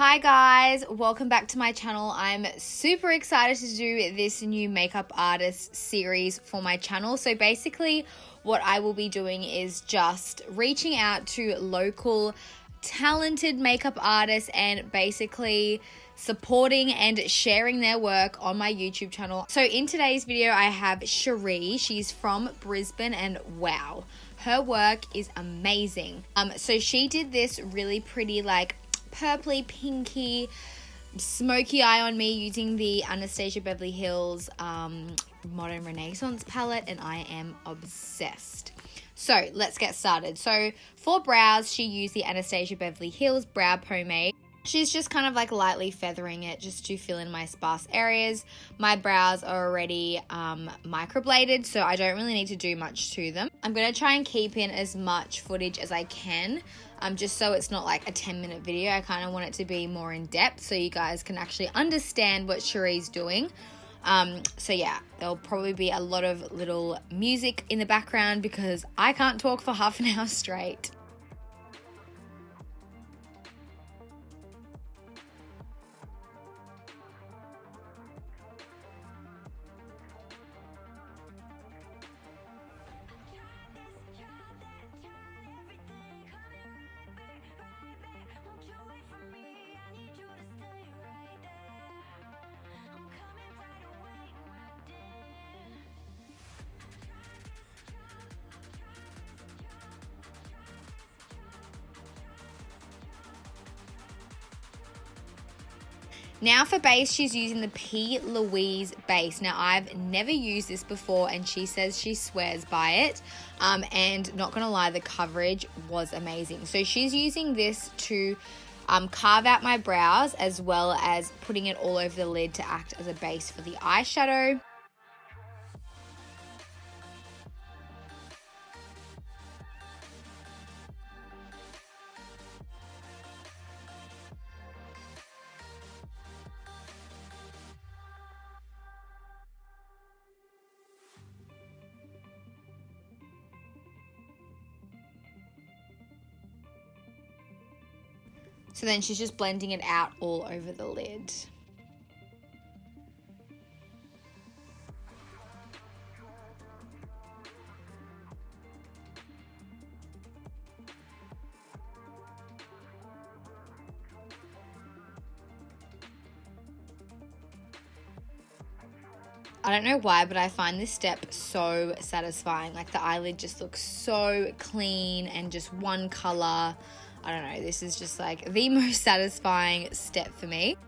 Hi guys, welcome back to my channel. I'm super excited to do this new makeup artist series for my channel. So basically what I will be doing is just reaching out to local talented makeup artists and basically supporting and sharing their work on my YouTube channel. So in today's video I have Sherree. She's from Brisbane and wow, her work is amazing. So she did this really pretty like purpley pinky smoky eye on me using the Anastasia Beverly Hills Modern Renaissance palette, and I am obsessed. So let's get started. So for brows, she used the Anastasia Beverly Hills brow pomade. She's just kind of like lightly feathering it just to fill in my sparse areas. My brows are already microbladed, so I don't really need to do much to them. I'm going to try and keep in as much footage as I can, just so it's not like a 10-minute video. I kind of want it to be more in depth so you guys can actually understand what Sherree's doing. So yeah, there'll probably be a lot of little music in the background because I can't talk for half an hour straight. Now for base, she's using the P. Louise base. Now I've never used this before and she says she swears by it. And not gonna lie, the coverage was amazing. So she's using this to carve out my brows as well as putting it all over the lid to act as a base for the eyeshadow. So then she's just blending it out all over the lid. I don't know why, but I find this step so satisfying. Like the eyelid just looks so clean and just one color. I don't know, this is just like the most satisfying step for me.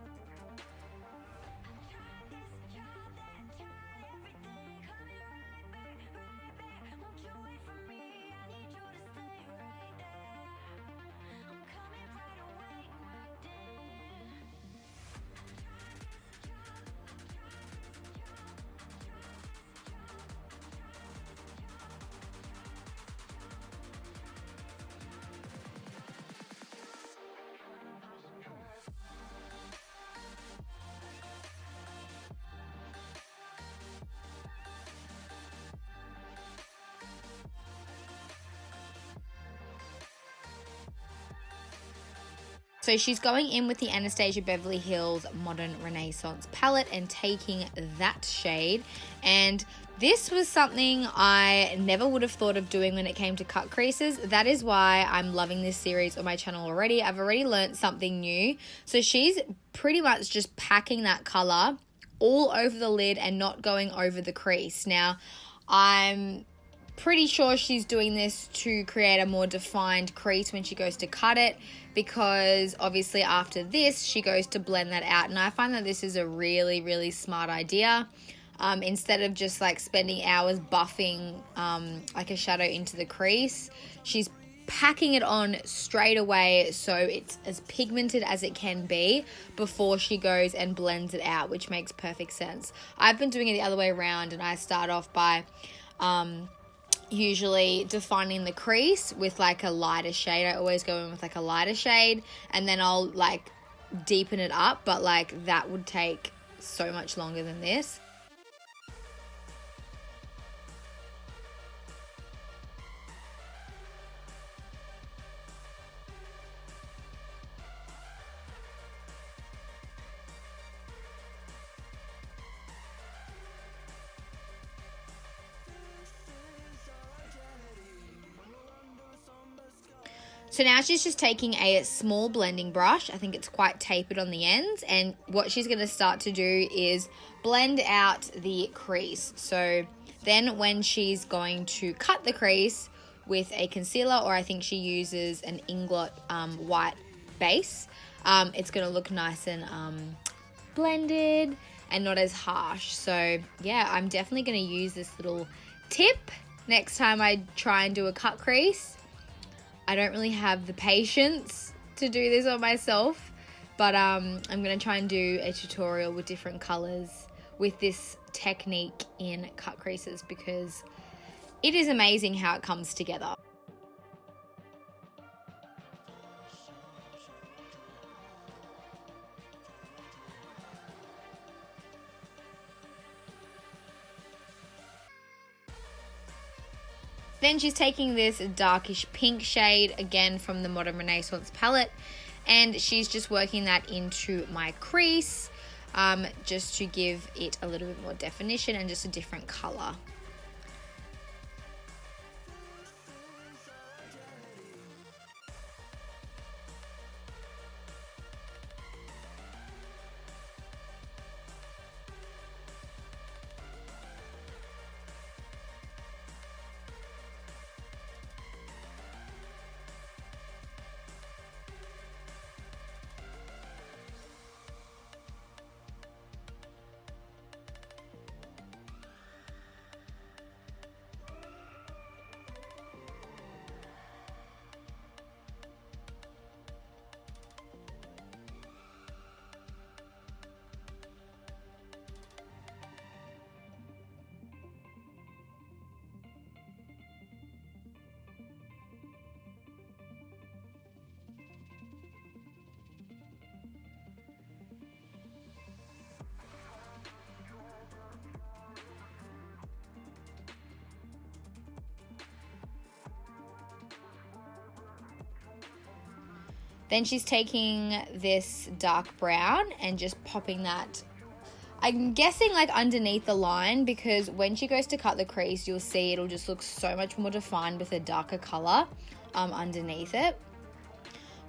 So she's going in with the Anastasia Beverly Hills Modern Renaissance palette and taking that shade. And this was something I never would have thought of doing when it came to cut creases. That is why I'm loving this series on my channel already. I've already learned something new. So she's pretty much just packing that color all over the lid and not going over the crease. Now, I'm pretty sure she's doing this to create a more defined crease when she goes to cut it, because obviously after this she goes to blend that out, and I find that this is a really smart idea. Instead of just like spending hours buffing like a shadow into the crease, she's packing it on straight away so it's as pigmented as it can be before she goes and blends it out, which makes perfect sense. I've been doing it the other way around, and I start off by usually defining the crease with like a lighter shade. I always go in with like a lighter shade and then I'll like deepen it up, but like that would take so much longer than this. So now she's just taking a small blending brush. I think it's quite tapered on the ends. And what she's going to start to do is blend out the crease. So then when she's going to cut the crease with a concealer, or I think she uses an Inglot white base, it's going to look nice and blended and not as harsh. So yeah, I'm definitely going to use this little tip next time I try and do a cut crease. I don't really have the patience to do this on myself, but I'm going to try and do a tutorial with different colors with this technique in cut creases, because it is amazing how it comes together. Then she's taking this darkish pink shade, again from the Modern Renaissance palette, and she's just working that into my crease, just to give it a little bit more definition and just a different color. Then she's taking this dark brown and just popping that, I'm guessing like underneath the line, because when she goes to cut the crease, you'll see it'll just look so much more defined with a darker color underneath it,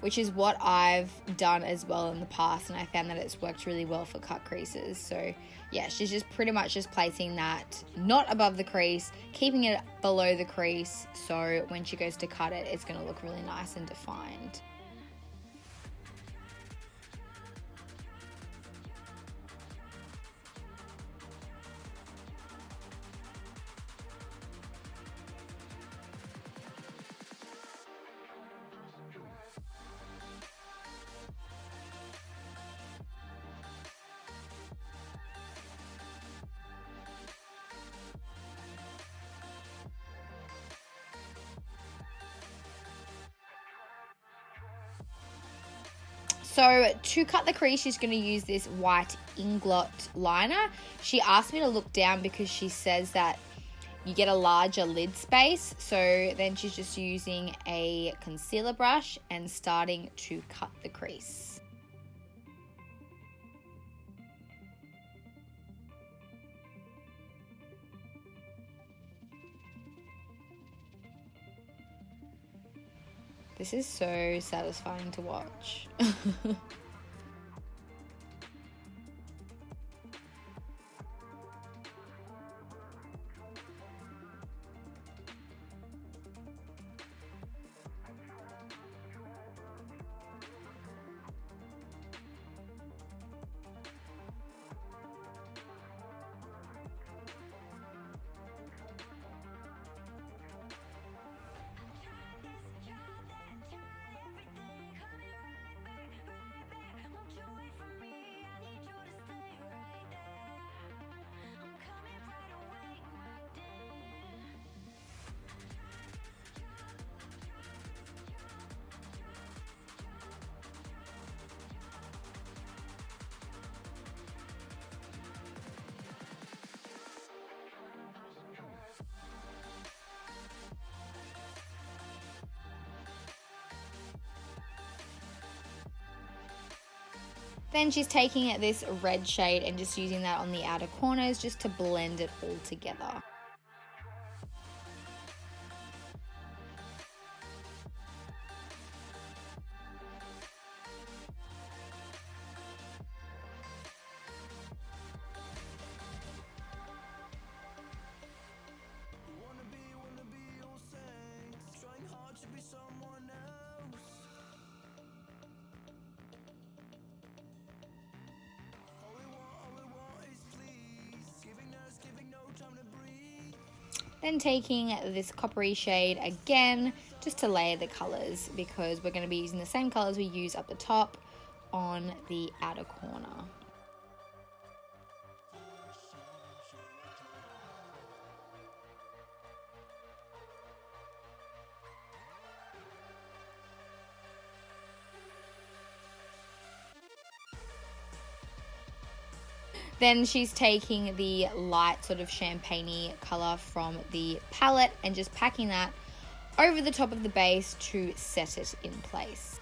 which is what I've done as well in the past, and I found that it's worked really well for cut creases. So yeah, she's just pretty much just placing that not above the crease, keeping it below the crease, so when she goes to cut it, it's going to look really nice and defined. So to cut the crease, she's going to use this white Inglot liner. She asked me to look down because she says that you get a larger lid space. So then she's just using a concealer brush and starting to cut the crease. This is so satisfying to watch. Then she's taking this red shade and just using that on the outer corners just to blend it all together. Then taking this coppery shade again, just to layer the colors, because we're going to be using the same colors we use up the top on the outer corner. Then she's taking the light sort of champagne-y color from the palette and just packing that over the top of the base to set it in place.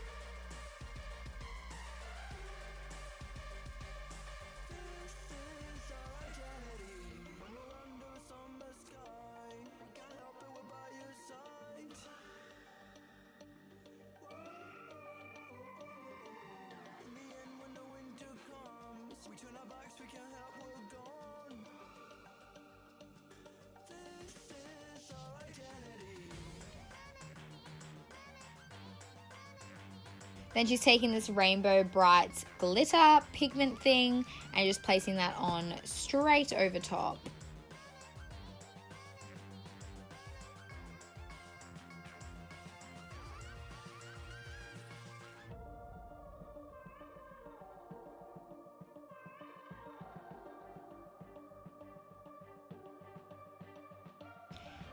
Then she's taking this Rainbow Brights glitter pigment thing and just placing that on straight over top.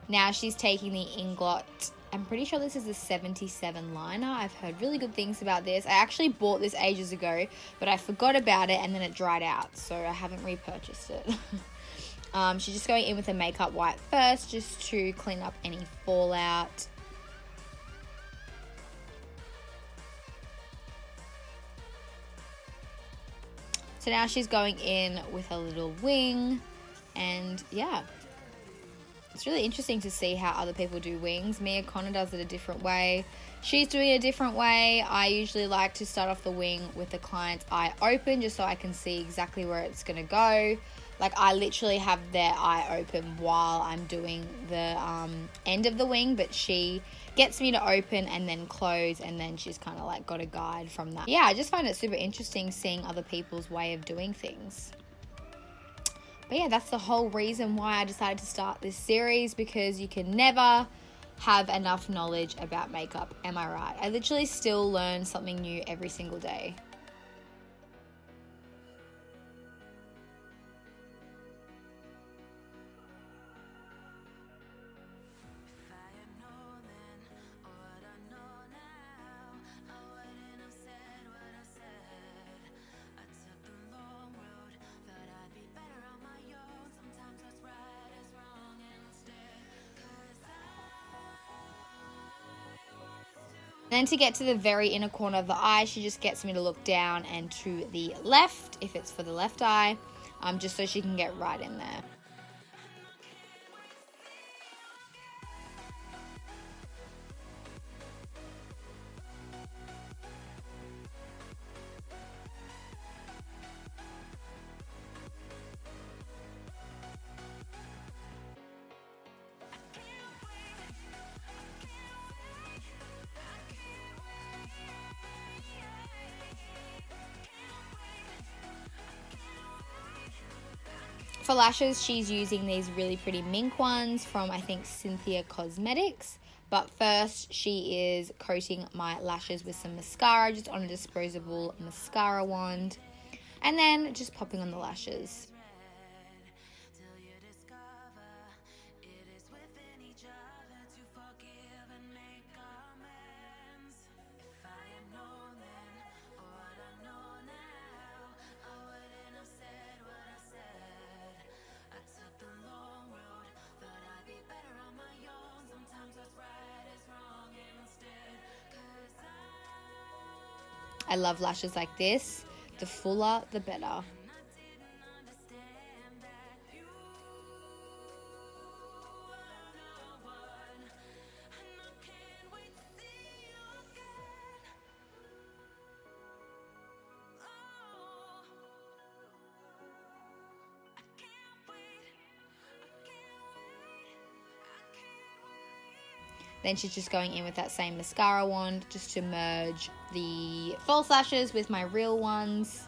Now she's taking the Inglot, I'm pretty sure this is a 77 liner. I've heard really good things about this. I actually bought this ages ago, but I forgot about it and then it dried out, so I haven't repurchased it. She's just going in with a makeup wipe first, just to clean up any fallout. So now she's going in with a little wing, and yeah. It's really interesting to see how other people do wings. Mia Connor does it a different way. She's doing it a different way. I usually like to start off the wing with the client's eye open, just so I can see exactly where it's going to go. Like, I literally have their eye open while I'm doing the end of the wing, but she gets me to open and then close, and then she's kind of like got a guide from that. Yeah, I just find it super interesting seeing other people's way of doing things. But yeah, that's the whole reason why I decided to start this series, because you can never have enough knowledge about makeup. Am I right? I literally still learn something new every single day. Then to get to the very inner corner of the eye, she just gets me to look down and to the left, if it's for the left eye, just so she can get right in there. For lashes, she's using these really pretty Mink ones from, I think, Cynthia Cosmetics. But first, she is coating my lashes with some mascara, just on a disposable mascara wand. And then just popping on the lashes. I love lashes like this. The fuller, the better. Then she's just going in with that same mascara wand just to merge the false lashes with my real ones.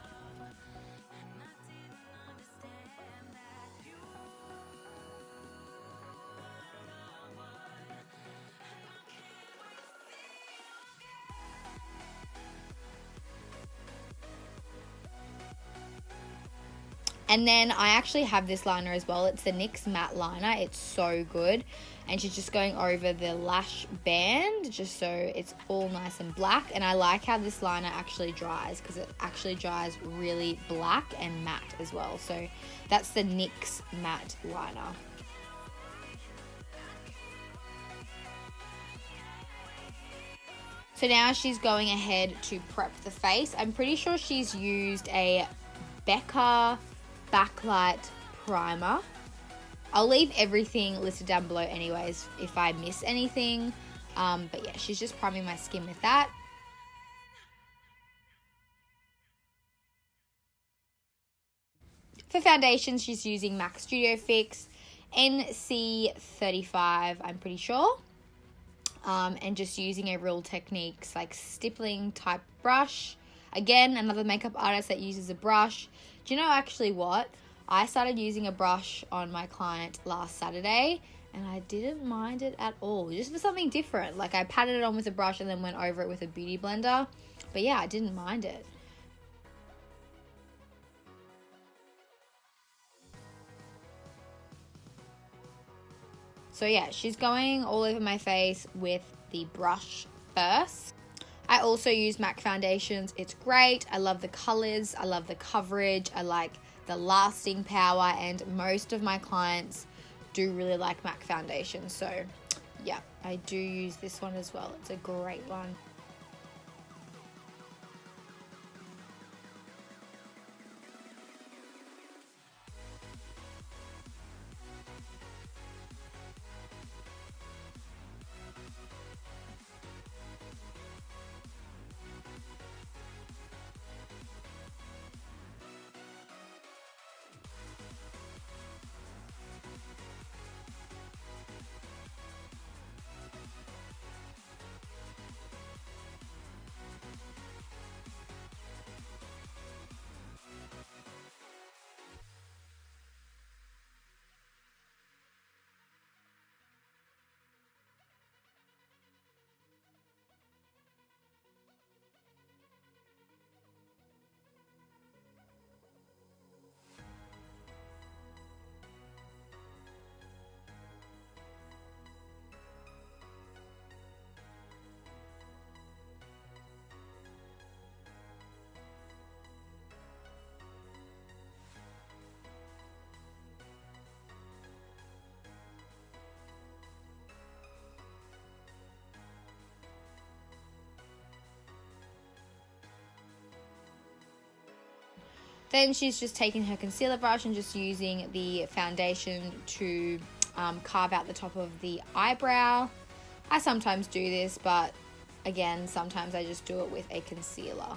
And then I actually have this liner as well. It's the NYX matte liner. It's so good. And she's just going over the lash band just so it's all nice and black. And I like how this liner actually dries because it actually dries really black and matte as well. So that's the NYX matte liner. So now she's going ahead to prep the face. I'm pretty sure she's used a Becca BackLight primer. I'll leave everything listed down below anyways if I miss anything. But yeah, she's just priming my skin with that. For foundation, she's using MAC Studio Fix NC35, I'm pretty sure. And just using a Real Techniques like stippling type brush. Again, another makeup artist that uses a brush. Do you know actually what? I started using a brush on my client last Saturday and I didn't mind it at all. Just for something different. Like I patted it on with a brush and then went over it with a beauty blender. But yeah, I didn't mind it. So yeah, she's going all over my face with the brush first. I also use MAC foundations. It's great. I love the colors. I love the coverage. I like the lasting power, and most of my clients do really like MAC foundations. So yeah, I do use this one as well. It's a great one. Then she's just taking her concealer brush and just using the foundation to carve out the top of the eyebrow. I sometimes do this, but again, sometimes I just do it with a concealer.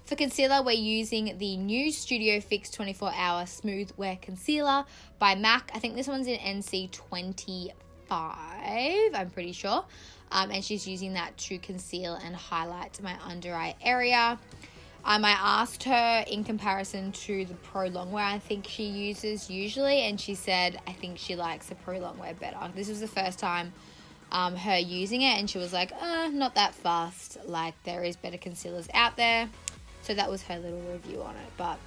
For concealer, we're using the new Studio Fix 24 Hour Smooth Wear Concealer by MAC. I think this one's in NC25, I'm pretty sure. And she's using that to conceal and highlight my under eye area. I asked her in comparison to the Pro Longwear I think she uses usually, and she said I think she likes the Pro Longwear better. This was the first time her using it, and she was like, not that fast. Like, there is better concealers out there. So that was her little review on it. But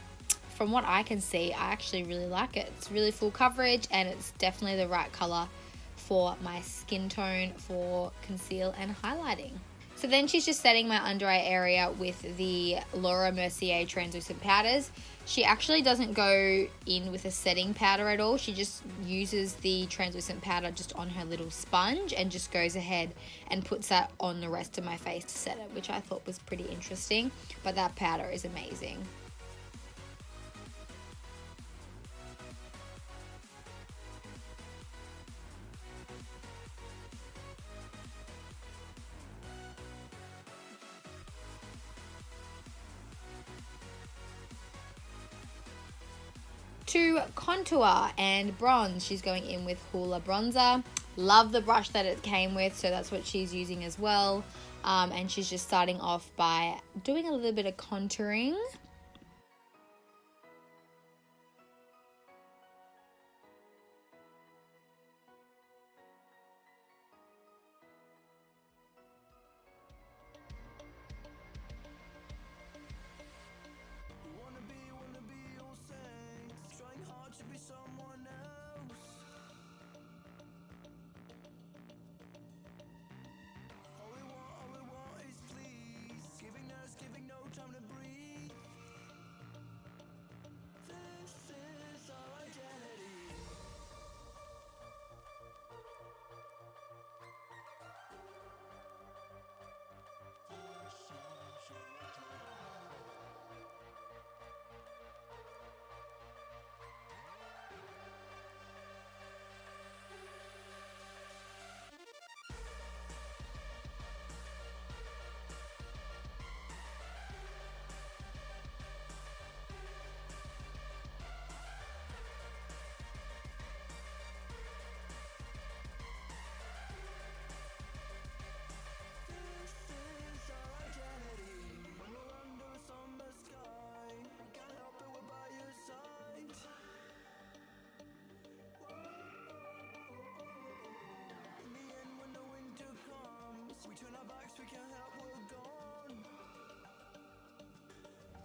from what I can see, I actually really like it. It's really full coverage, and it's definitely the right color for my skin tone for conceal and highlighting. So then she's just setting my under eye area with the Laura Mercier translucent powders. She actually doesn't go in with a setting powder at all. She just uses the translucent powder just on her little sponge and just goes ahead and puts that on the rest of my face to set it, which I thought was pretty interesting. But that powder is amazing. To contour and bronze, she's going in with Hoola bronzer. Love the brush that it came with, so that's what she's using as well. And she's just starting off by doing a little bit of contouring.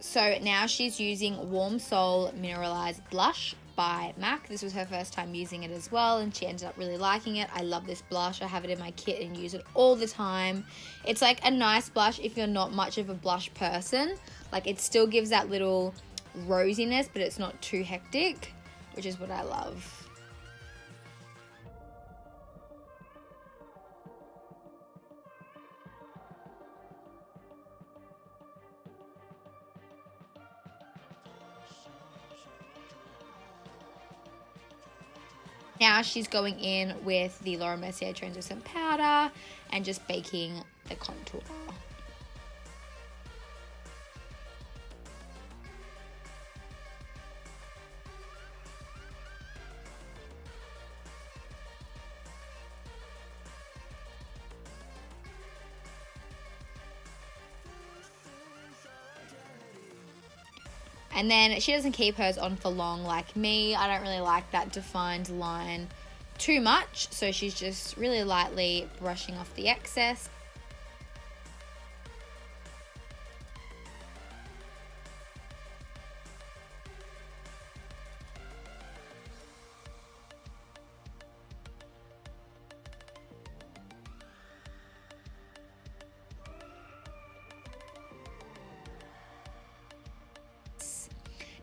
So now she's using Warm Soul Mineralized Blush by MAC. This was her first time using it as well, and she ended up really liking it. I love this blush. I have it in my kit and use it all the time. It's like a nice blush if you're not much of a blush person. Like, it still gives that little rosiness, but it's not too hectic, which is what I love. Now she's going in with the Laura Mercier translucent powder and just baking the contour. And then she doesn't keep hers on for long like me. I don't really like that defined line too much. So she's just really lightly brushing off the excess.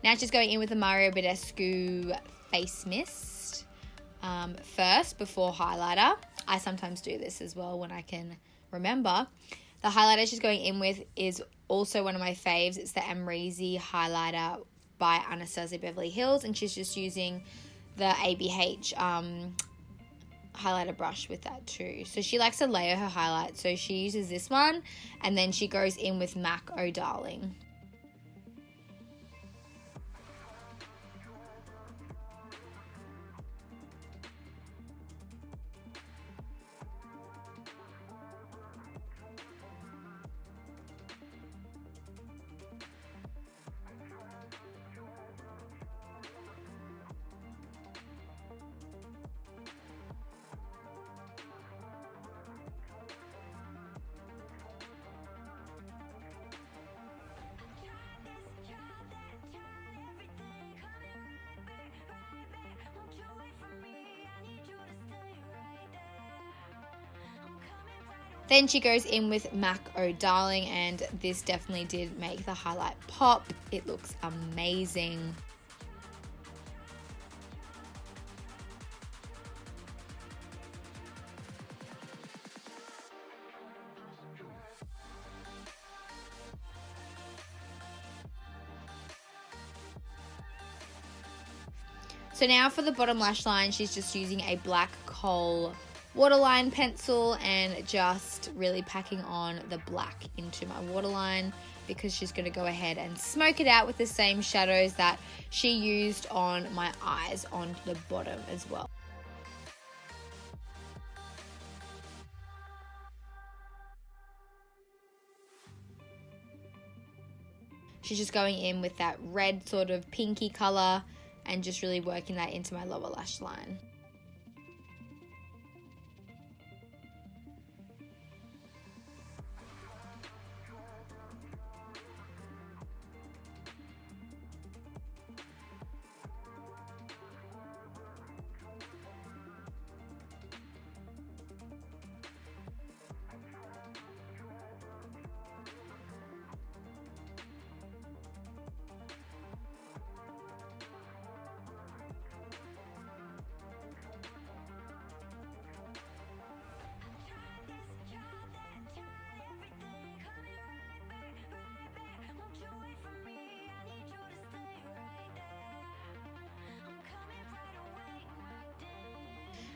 Now she's going in with the Mario Badescu Face Mist first before highlighter. I sometimes do this as well when I can remember. The highlighter she's going in with is also one of my faves. It's the Amrezy highlighter by Anastasia Beverly Hills, and she's just using the ABH highlighter brush with that too. So she likes to layer her highlight. So she uses this one, and then she goes in with MAC Oh Darling. Then she goes in with MAC Oh Darling, and this definitely did make the highlight pop. It looks amazing. So now for the bottom lash line, she's just using a black coal waterline pencil and just really packing on the black into my waterline, because she's going to go ahead and smoke it out with the same shadows that she used on my eyes on the bottom as well. She's just going in with that red sort of pinky color and just really working that into my lower lash line.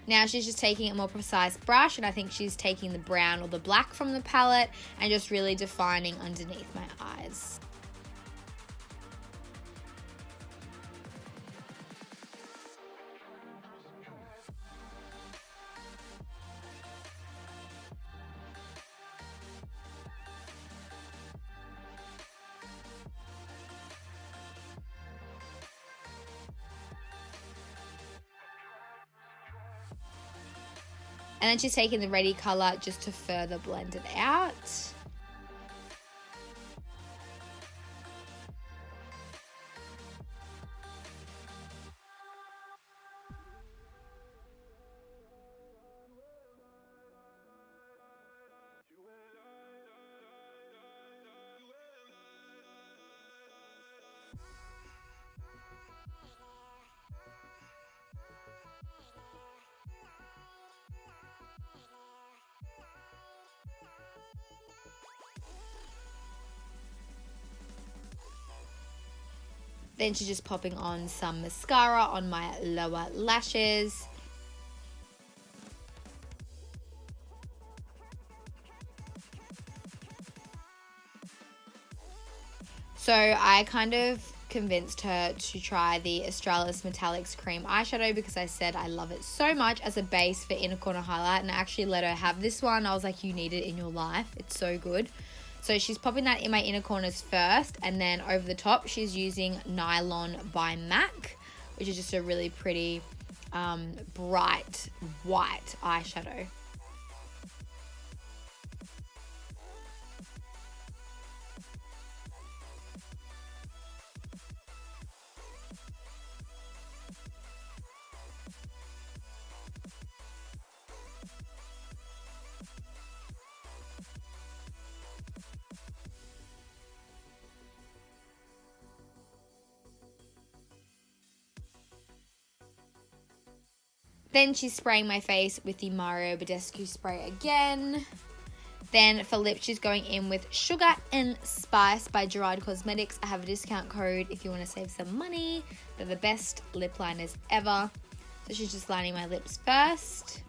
Now she's just taking a more precise brush, and I think she's taking the brown or the black from the palette and just really defining underneath my eyes. And then she's taking the Ready color just to further blend it out. Then she's just popping on some mascara on my lower lashes. So I kind of convinced her to try the Australis Metallics Cream Eyeshadow because I said I love it so much as a base for inner corner highlight, and I actually let her have this one. I was like, you need it in your life. It's so good. So she's popping that in my inner corners first, and then over the top she's using Nylon by MAC, which is just a really pretty bright white eyeshadow. Then she's spraying my face with the Mario Badescu spray again. Then for lips, she's going in with Sugar and Spice by Gerard Cosmetics. I have a discount code if you want to save some money. They're the best lip liners ever. So she's just lining my lips first.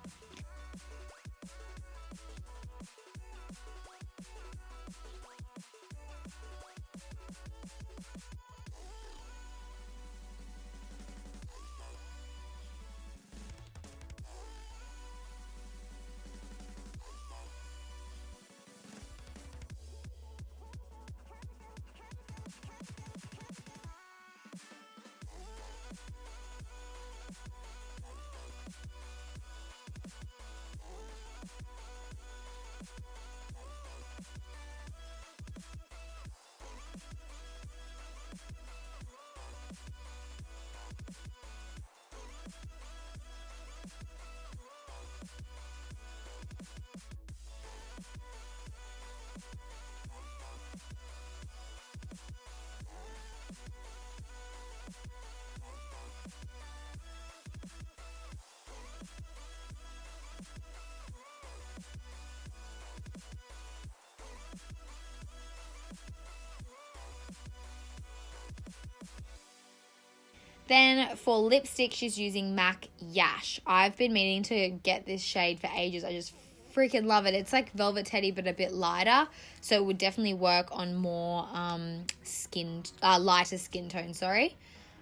Then for lipstick, she's using MAC Yash. I've been meaning to get this shade for ages. I just freaking love it. It's like Velvet Teddy, but a bit lighter. So it would definitely work on more lighter skin tone, sorry.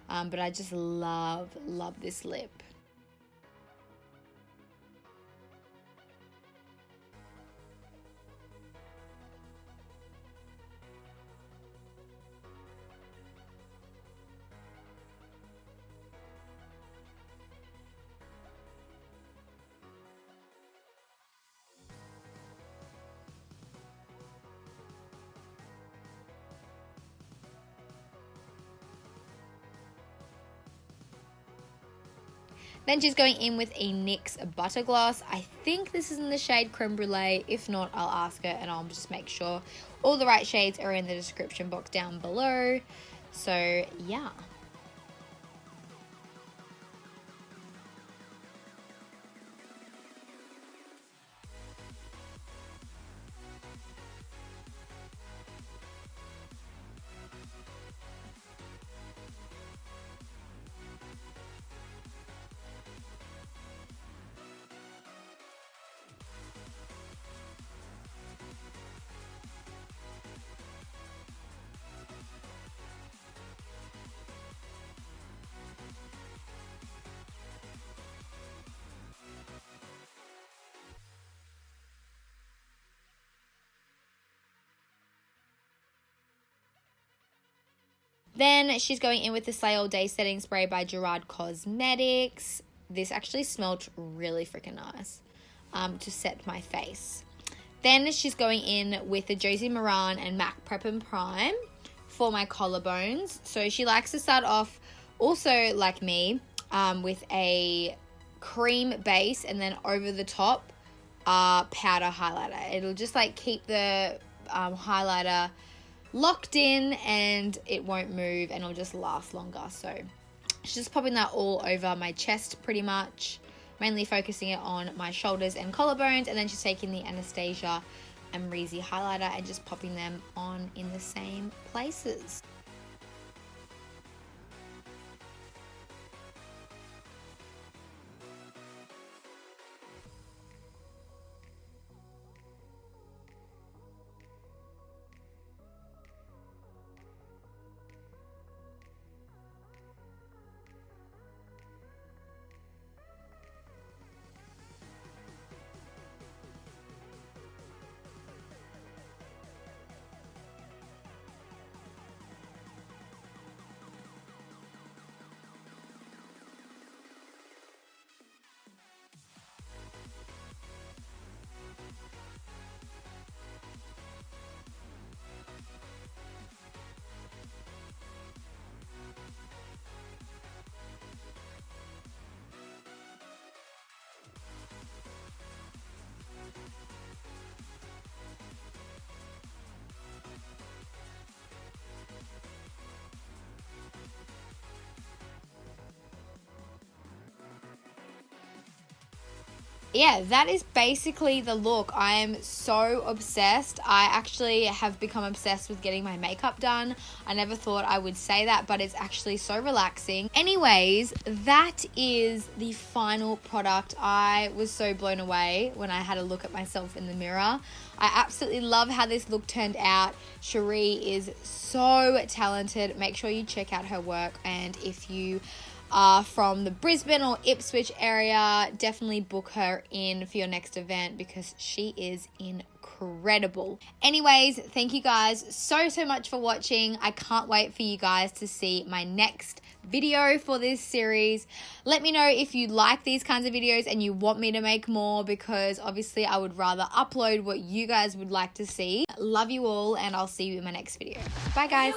But I just love this lip. Then she's going in with a NYX Butter Gloss. I think this is in the shade Creme Brulee. If not, I'll ask her and I'll just make sure all the right shades are in the description box down below. So, yeah. Then she's going in with the Slay All Day Setting Spray by Gerard Cosmetics. This actually smelled really freaking nice to set my face. Then she's going in with the Josie Maran and MAC Prep and Prime for my collarbones. So she likes to start off also like me with a cream base and then over the top powder highlighter. It'll just like keep the highlighter locked in and it won't move and it'll just last longer. So she's just popping that all over my chest pretty much, mainly focusing it on my shoulders and collarbones, and then she's taking the Anastasia Amrezy highlighter and just popping them on in the same places. yeah, that is basically the look. I am so obsessed. I actually have become obsessed with getting my makeup done. I never thought I would say that, but it's actually so relaxing. Anyways, that is the final product. I was so blown away when I had a look at myself in the mirror. I absolutely love how this look turned out. Sherree is so talented. Make sure you check out her work, and if you are from the Brisbane or Ipswich area, definitely book her in for your next event because she is incredible. Anyways, thank you guys so much for watching. I can't wait for you guys to see my next video for this series. Let me know if you like these kinds of videos and you want me to make more, because obviously I would rather upload what you guys would like to see. Love you all, and I'll see you in my next video. Bye guys.